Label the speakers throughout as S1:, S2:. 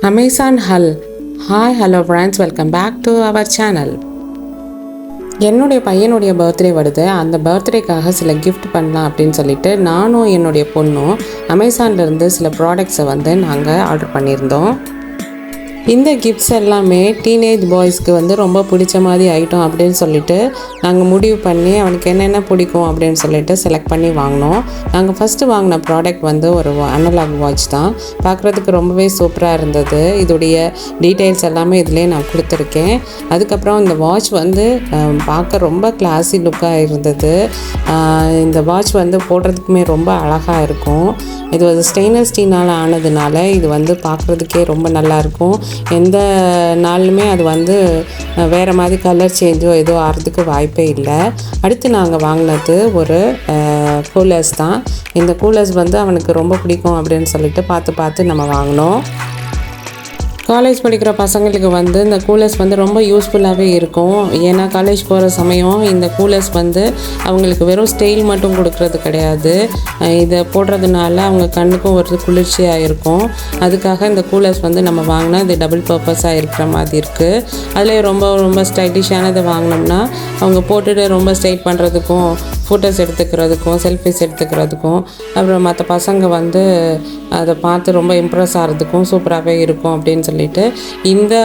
S1: Amazon Hull. Hi, hello friends, welcome back to our channel. என்னுடைய பையனுடைய birthday வருது. அந்த பர்த்டேக்காக சில கிஃப்ட் பண்ணலாம் அப்படின்னு சொல்லிட்டு நானும் என்னுடைய பொண்ணும் அமேசான்லேருந்து சில ப்ராடக்ட்ஸை நாங்கள் ஆர்டர் பண்ணியிருந்தோம். இந்த கிஃப்ட்ஸ் எல்லாமே டீனேஜ் பாய்ஸ்க்கு ரொம்ப பிடிச்ச மாதிரி ஐட்டம் அப்படின்னு சொல்லிட்டு நாங்கள் முடிவு பண்ணி அவனுக்கு என்னென்ன பிடிக்கும் அப்படின்னு சொல்லிட்டு செலக்ட் பண்ணி வாங்கினோம். நாங்கள் ஃபஸ்ட்டு வாங்கின ப்ராடக்ட் ஒரு அனலாக் வாட்ச் தான். பார்க்குறதுக்கு ரொம்பவே சூப்பராக இருந்தது. இதோடைய டீட்டெயில்ஸ் எல்லாமே இதிலே நான் கொடுத்துருக்கேன். அதுக்கப்புறம் இந்த வாட்ச் பார்க்க ரொம்ப கிளாஸி லுக்காக இருந்தது. இந்த வாட்ச் போடுறதுக்குமே ரொம்ப அழகாக இருக்கும். இது ஸ்டெயின்லெஸ் ஸ்டீனால் ஆனதுனால இது பார்க்குறதுக்கே ரொம்ப நல்லாயிருக்கும். எந்த நாளுமே அது வேறு மாதிரி கலர் சேஞ்சோ ஏதோ ஆகிறதுக்கு வாய்ப்பே இல்லை. அடுத்து நாங்கள் வாங்கினது ஒரு கூலர்ஸ் தான். இந்த கூலர்ஸ் அவனுக்கு ரொம்ப பிடிக்கும் அப்படின்னு சொல்லிட்டு பார்த்து நம்ம வாங்கினோம். காலேஜ் படிக்கிற பசங்களுக்கு இந்த கூலர்ஸ் ரொம்ப யூஸ்ஃபுல்லாகவே இருக்கும். ஏன்னா காலேஜ் போகிற சமயம் இந்த கூலர்ஸ் அவங்களுக்கு வெறும் ஸ்டைல் மட்டும் கொடுக்கறது கிடையாது. இதை போடுறதுனால அவங்க கண்ணுக்கும் ஒரு குளிர்ச்சியாக இருக்கும். அதுக்காக இந்த கூலர்ஸ் நம்ம வாங்கினா இது டபுள் பர்பஸாக இருக்கிற மாதிரி இருக்குது. அதில் ரொம்ப ஸ்டைலிஷானதை வாங்கினோம்னா அவங்க போட்டுட்டு ரொம்ப ஸ்டைல் பண்ணுறதுக்கும் ஃபோட்டோஸ் எடுத்துக்கிறதுக்கும் செல்ஃபிஸ் எடுத்துக்கிறதுக்கும் அப்புறம் மற்ற பசங்க அதை பார்த்து ரொம்ப இம்ப்ரெஸ் ஆகிறதுக்கும் சூப்பராகவே இருக்கும் அப்படின்னு சொல்லிட்டு இந்த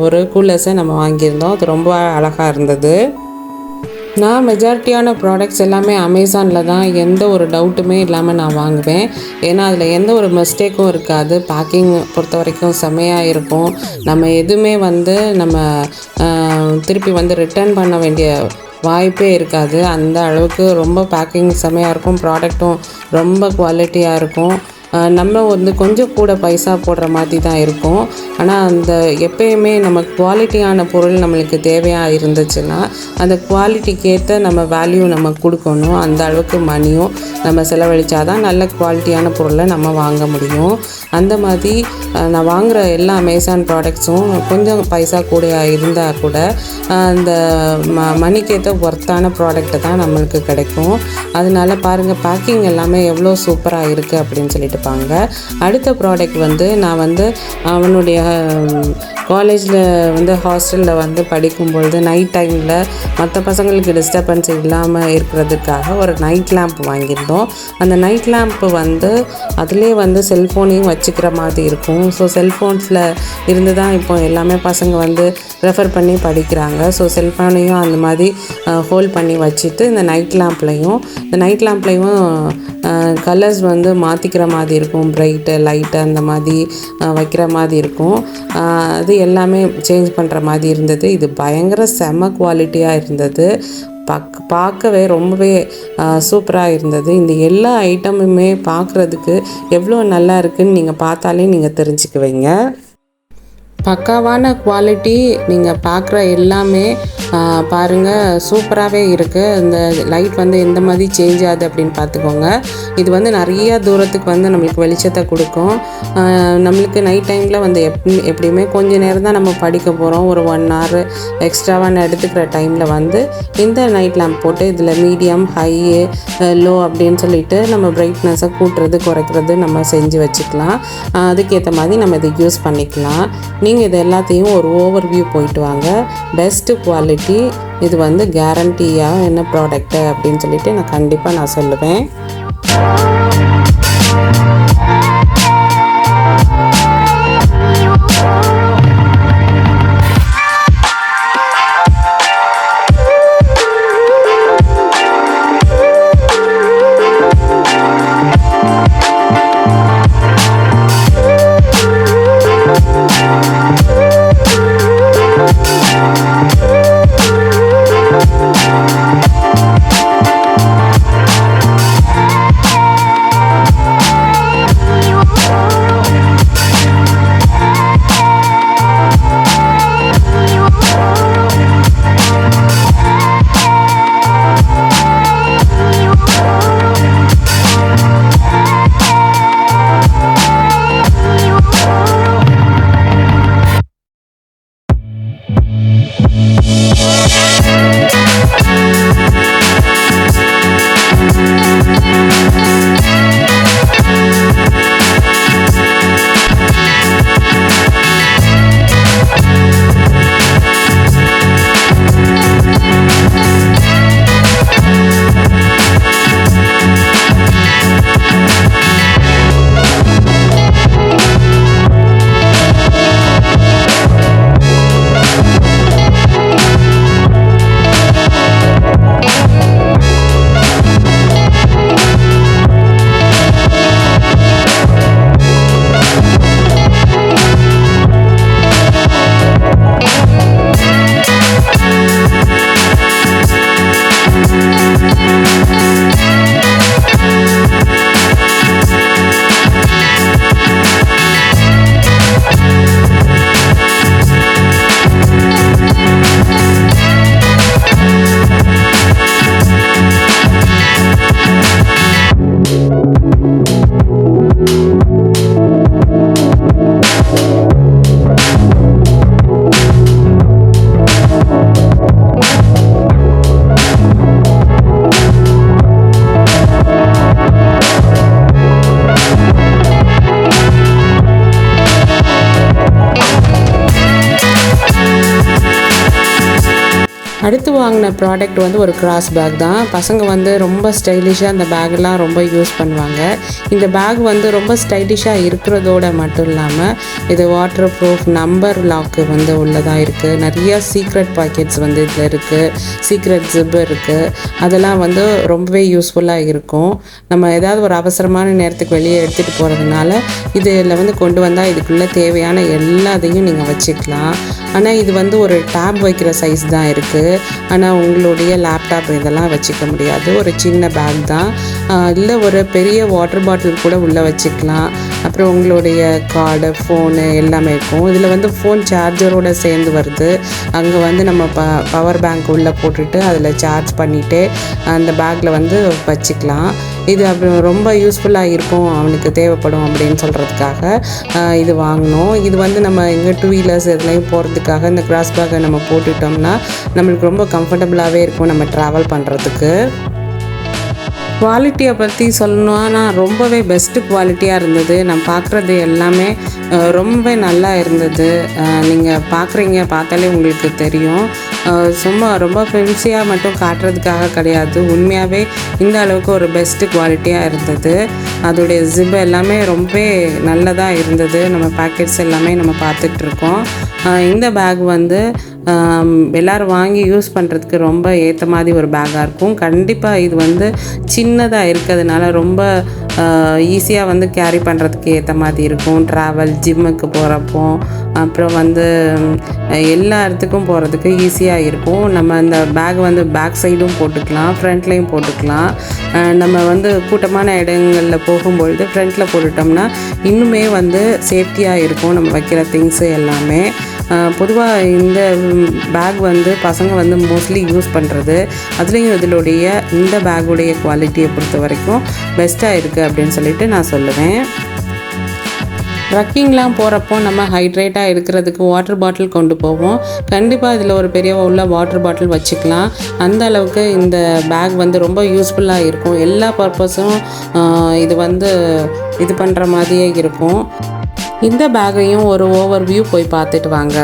S1: ஒரு கூலர்ஸை நம்ம வாங்கியிருந்தோம். அது ரொம்ப அழகாக இருந்தது. நான் மெஜாரிட்டியான ப்ராடக்ட்ஸ் எல்லாமே அமேசானில் தான் எந்த ஒரு டவுட்டுமே இல்லாமல் நான் வாங்குவேன். ஏன்னா அதில் எந்த ஒரு மிஸ்டேக்கும் இருக்காது. பேக்கிங் பொறுத்த வரைக்கும் செம்மையாக இருக்கும். நம்ம எதுவுமே நம்ம திருப்பி ரிட்டர்ன் பண்ண வேண்டிய வாய்ப்பே இருக்காது. அந்த அளவுக்கு ரொம்ப பேக்கிங் செம்மையாக இருக்கும். ப்ராடக்ட்டும் ரொம்ப குவாலிட்டியாக இருக்கும். நம்ம கொஞ்சம் கூட பைசா போடுற மாதிரி தான் இருக்கும். ஆனால் எப்பயுமே நம்ம குவாலிட்டியான பொருள் நம்மளுக்கு தேவையாக இருந்துச்சுன்னா அந்த குவாலிட்டிக்கேற்ற நம்ம வேல்யூ நம்ம கொடுக்கணும். அந்த அளவுக்கு மணியும் நம்ம செலவழித்தா தான் நல்ல குவாலிட்டியான பொருளை நம்ம வாங்க முடியும். அந்த மாதிரி நான் வாங்குகிற எல்லா அமேசான் ப்ராடக்ட்ஸும் கொஞ்சம் பைசா கூட இருந்தால் கூட அந்த மணிக்கேற்ற ஒர்த்தான ப்ராடக்ட்டை தான் நம்மளுக்கு கிடைக்கும். அதனால பாருங்கள், பேக்கிங் எல்லாமே எவ்வளோ சூப்பராக இருக்குது அப்படின்னு சொல்லிட்டு பாருங்க. அடுத்த ப்ராடக்ட் நான் அவனுடைய காலேஜில் ஹாஸ்டலில் படிக்கும்பொழுது நைட் டைமில் மற்ற பசங்களுக்கு டிஸ்டர்பன்ஸ் இல்லாமல் இருக்கிறதுக்காக ஒரு நைட் லேம்ப் வாங்கியிருந்தோம். அந்த நைட் லேம்ப்பு அதிலே செல்ஃபோனையும் வச்சுக்கிற மாதிரி இருக்கும். ஸோ செல்ஃபோன்ஸில் இருந்து தான் இப்போ எல்லாமே பசங்க ரெஃபர் பண்ணி படிக்கிறாங்க. ஸோ செல்ஃபோனையும் அந்த மாதிரி ஹோல்ட் பண்ணி வச்சுட்டு இந்த நைட் லேம்ப்லேயும் கலர்ஸ் மாற்றிக்கிற மாதிரி இருக்கும். பிரைட்டு லைட்டு அந்த மாதிரி வைக்கிற மாதிரி இருக்கும். அது எல்லாமே சேஞ்ச் பண்ணுற மாதிரி இருந்தது. இது பயங்கர செம குவாலிட்டியாக இருந்தது. பார்க்கவே ரொம்பவே சூப்பராக இருந்தது. இந்த எல்லா ஐட்டமுமே பார்க்குறதுக்கு எவ்வளோ நல்லா இருக்குதுன்னு நீங்கள் பார்த்தாலே நீங்கள் தெரிஞ்சுக்குவீங்க. பக்காவான குவாலிட்டி. நீங்கள் பார்க்குற எல்லாமே பாருங்கள் சூப்பராகவே இருக்குது. இந்த லைட் எந்த மாதிரி சேஞ்ச் ஆகுது அப்படின்னு பார்த்துக்கோங்க. இது நிறைய தூரத்துக்கு நம்மளுக்கு வெளிச்சத்தை கொடுக்கும். நம்மளுக்கு நைட் டைமில் எப்படியுமே கொஞ்சம் நேரம் தான் நம்ம படிக்க போகிறோம். ஒரு 1 hour எக்ஸ்ட்ராவாக எடுத்துக்கிற டைமில் இந்த நைட் லேம்ப் போட்டு இதில் மீடியம், ஹை, லோ அப்படின்னு சொல்லிட்டு நம்ம பிரைட்னஸை கூட்டுறது குறைக்கிறது நம்ம செஞ்சு வச்சுக்கலாம். அதுக்கேற்ற மாதிரி நம்ம இதை யூஸ் பண்ணிக்கலாம். நீங்கள் இது எல்லாத்தையும் ஒரு ஓவர்வியூ போயிட்டு வாங்க. Best quality. இது கேரண்டியாக என்ன ப்ராடக்ட்டு அப்படின்னு சொல்லிட்டு நான் கண்டிப்பாக சொல்லுவேன். அடுத்து வாங்கின ப்ராடக்ட் வந்து ஒரு கிராஸ் பேக் தான். பசங்க வந்து ரொம்ப ஸ்டைலிஷாக அந்த பேக்லாம் ரொம்ப யூஸ் பண்ணுவாங்க. இந்த பேக் வந்து ரொம்ப ஸ்டைலிஷாக இருக்கிறதோட மட்டும் இல்லாமல் இது வாட்டர் ப்ரூஃப் நம்பர் லாக்கு வந்து உள்ளதாக இருக்குது. நிறைய சீக்ரெட் பாக்கெட்ஸ் வந்து இதில் இருக்குது, சீக்ரெட் ஜிப் இருக்குது. அதெல்லாம் வந்து ரொம்பவே யூஸ்ஃபுல்லாக இருக்கும். நம்ம ஏதாவது ஒரு அவசரமான நேரத்துக்கு வெளியே எடுத்துகிட்டு போகிறதுனால இதில் வந்து கொண்டு வந்தால் இதுக்குள்ளே தேவையான எல்லாத்தையும் நீங்கள் வச்சுக்கலாம். ஆனால் இது வந்து ஒரு டேப் வைக்கிற சைஸ் தான் இருக்குது. ஆனால் உங்களுடைய லேப்டாப் இதெல்லாம் வச்சுக்க முடியாது. ஒரு சின்ன பேக் தான். இல்லை ஒரு பெரிய வாட்டர் பாட்டில் கூட உள்ளே வச்சுக்கலாம். அப்புறம் உங்களுடைய கார்டு, ஃபோனு எல்லாமே இருக்கும். இதில் வந்து ஃபோன் சார்ஜரோடு சேர்ந்து வருது. அங்கே வந்து நம்ம பவர் பேங்க் உள்ளே போட்டுட்டு அதில் சார்ஜ் பண்ணிவிட்டு அந்த பேக்கில் வந்து வச்சுக்கலாம். இது அப்புறம் ரொம்ப யூஸ்ஃபுல்லாக இருக்கும், அவனுக்கு தேவைப்படும் அப்படின்னு சொல்கிறதுக்காக இது வாங்கினோம். இது வந்து நம்ம எங்கே 2 வீலர்ஸ் இதுலேயும் போகிறதுக்காக இந்த கிராஸ் பேக்கை நம்ம போட்டுட்டோம்னா நம்மளுக்கு ரொம்ப கம்ஃபர்டபுளாகவே இருக்கும் நம்ம ட்ராவல் பண்ணுறதுக்கு. குவாலிட்டியை பற்றி சொல்லணும்னா ரொம்பவே பெஸ்ட்டு குவாலிட்டியாக இருந்தது. நான் பார்க்குறது எல்லாமே ரொம்ப நல்லா இருந்தது. நீங்கள் பார்த்தாலே உங்களுக்கு தெரியும். சும்மா ரொம்ப ஃபென்சியாக மட்டும் காட்டுறதுக்காக கிடையாது, உண்மையாகவே இந்த அளவுக்கு ஒரு பெஸ்ட்டு குவாலிட்டியாக இருந்தது. அதோடைய ஜிப் எல்லாமே ரொம்ப நல்லதாக இருந்தது. நம்ம பேக்கெட்ஸ் எல்லாமே நம்ம பார்த்துட்ருக்கோம். இந்த பேக் வந்து எல்லோரும் வாங்கி யூஸ் பண்ணுறதுக்கு ரொம்ப ஏற்ற மாதிரி ஒரு பேக்காக இருக்கும். கண்டிப்பாக இது வந்து சின்னதாக இருக்கிறதுனால ரொம்ப ஈஸியாக வந்து கேரி பண்ணுறதுக்கு ஏற்ற மாதிரி இருக்கும். ட்ராவல், ஜிம்முக்கு போகிறப்போ, அப்புறம் வந்து எல்லா இடத்துக்கும் போகிறதுக்கு ஈஸியாக இருக்கும். நம்ம இந்த பேக் வந்து பேக் சைடும் போட்டுக்கலாம், ஃப்ரண்ட்லேயும் போட்டுக்கலாம். நம்ம வந்து கூட்டமான இடங்களில் போகும்பொழுது ஃப்ரண்ட்டில் போட்டுட்டோம்னா இன்னுமே வந்து சேஃப்டியாக இருக்கும் நம்ம வைக்கிற திங்ஸு எல்லாமே. பொதுவாக இந்த பேக் வந்து பசங்க வந்து மோஸ்ட்லி யூஸ் பண்ணுறது, அதுலேயும் இதனுடைய இந்த பேக்குடைய குவாலிட்டியை பொறுத்த வரைக்கும் பெஸ்ட்டாக இருக்குது அப்படின்னு சொல்லிட்டு நான் சொல்லுவேன். ட்ரக்கிங்லாம் போகிறப்போ நம்ம ஹைட்ரேட்டாக இருக்கிறதுக்கு வாட்டர் பாட்டில் கொண்டு போவோம். கண்டிப்பாக இதில் ஒரு பெரிய உள்ள வாட்டர் பாட்டில் வச்சுக்கலாம். அந்த அளவுக்கு இந்த பேக் வந்து ரொம்ப யூஸ்ஃபுல்லாக இருக்கும். எல்லா பர்பஸும் இது வந்து இது பண்ணுற மாதிரியே இருக்கும். இந்த பேக்கையும் ஒரு ஓவர் வியூ போய் பார்த்துட்டு வாங்க.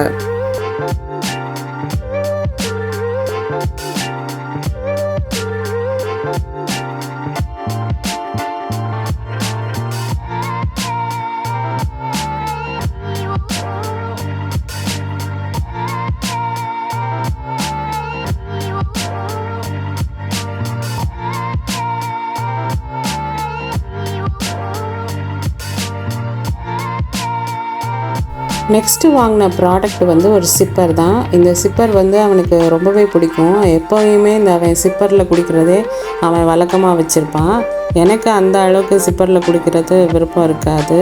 S1: நெக்ஸ்ட்டு வாங்கின ப்ராடக்ட் வந்து ஒரு சிப்பர் தான். இந்த சிப்பர் வந்து அவனுக்கு ரொம்பவே பிடிக்கும். எப்போயுமே இந்த அவன் சிப்பரில் குடிக்கிறதே அவன் வழக்கமாக வச்சுருப்பான். எனக்கு அந்த அளவுக்கு சிப்பரில் குடிக்கிறது விருப்பம் இருக்காது.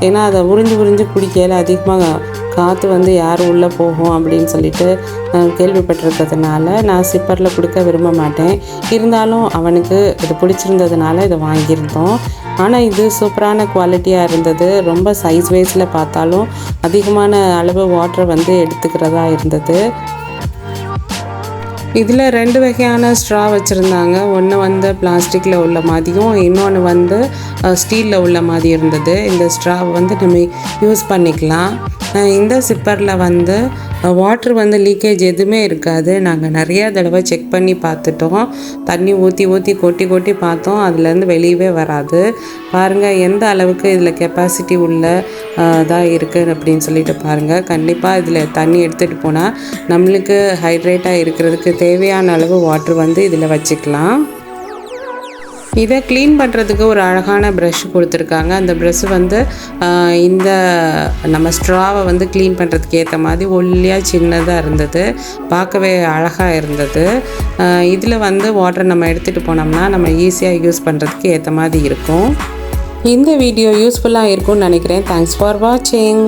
S1: ஏன்னா அதை உறிஞ்சு குடிக்கையில் அதிகமாக காற்று வந்து யார் உள்ளே போகும் அப்படின்னு சொல்லிட்டு கேள்விப்பட்டிருக்கிறதுனால நான் சிப்பரில் குடிக்க விரும்ப மாட்டேன். இருந்தாலும் அவனுக்கு இது பிடிச்சிருந்ததுனால இதை வாங்கியிருந்தோம். ஆனால் இது சூப்பரான குவாலிட்டியாக இருந்தது. ரொம்ப சைஸ் வைஸில் பார்த்தாலும் அதிகமான அளவு வாட்டர் வந்து எடுத்துக்கிறதா இருந்தது. இதில் 2 வகையான ஸ்ட்ரா வச்சுருந்தாங்க. ஒன்று வந்து பிளாஸ்டிக்கில் உள்ள மாதிரியும், இன்னொன்று வந்து ஸ்டீலில் உள்ள மாதிரி இருந்தது. இந்த ஸ்ட்ராவை வந்து நம்ம யூஸ் பண்ணிக்கலாம். இந்த சிப்பரில் வந்து வாட்ரு வந்து லீக்கேஜ் எதுவுமே இருக்காது. நாங்கள் நிறையா தடவை செக் பண்ணி பார்த்துட்டோம். தண்ணி ஊற்றி கொட்டி பார்த்தோம், அதுலேருந்து வெளியவே வராது. பாருங்கள் எந்த அளவுக்கு இதில் கெப்பாசிட்டி உள்ள தான் இருக்குது அப்படின்னு சொல்லிட்டு பாருங்கள். கண்டிப்பாக இதில் தண்ணி எடுத்துகிட்டு போனால் நம்மளுக்கு ஹைட்ரேட்டாக இருக்கிறதுக்கு தேவையான அளவு வாட்ரு வந்து இதில் வச்சுக்கலாம். இதை க்ளீன் பண்ணுறதுக்கு ஒரு அழகான ப்ரஷ் கொடுத்துருக்காங்க. அந்த ப்ரஷ் வந்து இந்த நம்ம ஸ்ட்ராவை வந்து க்ளீன் பண்ணுறதுக்கு ஏற்ற மாதிரி ஒல்லியாக சின்னதாக இருந்தது. பார்க்கவே அழகாக இருந்தது. இதில் வந்து வாட்டர் நம்ம எடுத்துகிட்டு போனோம்னா நம்ம ஈஸியாக யூஸ் பண்ணுறதுக்கு ஏற்ற மாதிரி இருக்கும். இந்த வீடியோ யூஸ்ஃபுல்லாக இருக்கும்னு நினைக்கிறேன். தேங்க்ஸ் ஃபார் வாட்சிங்.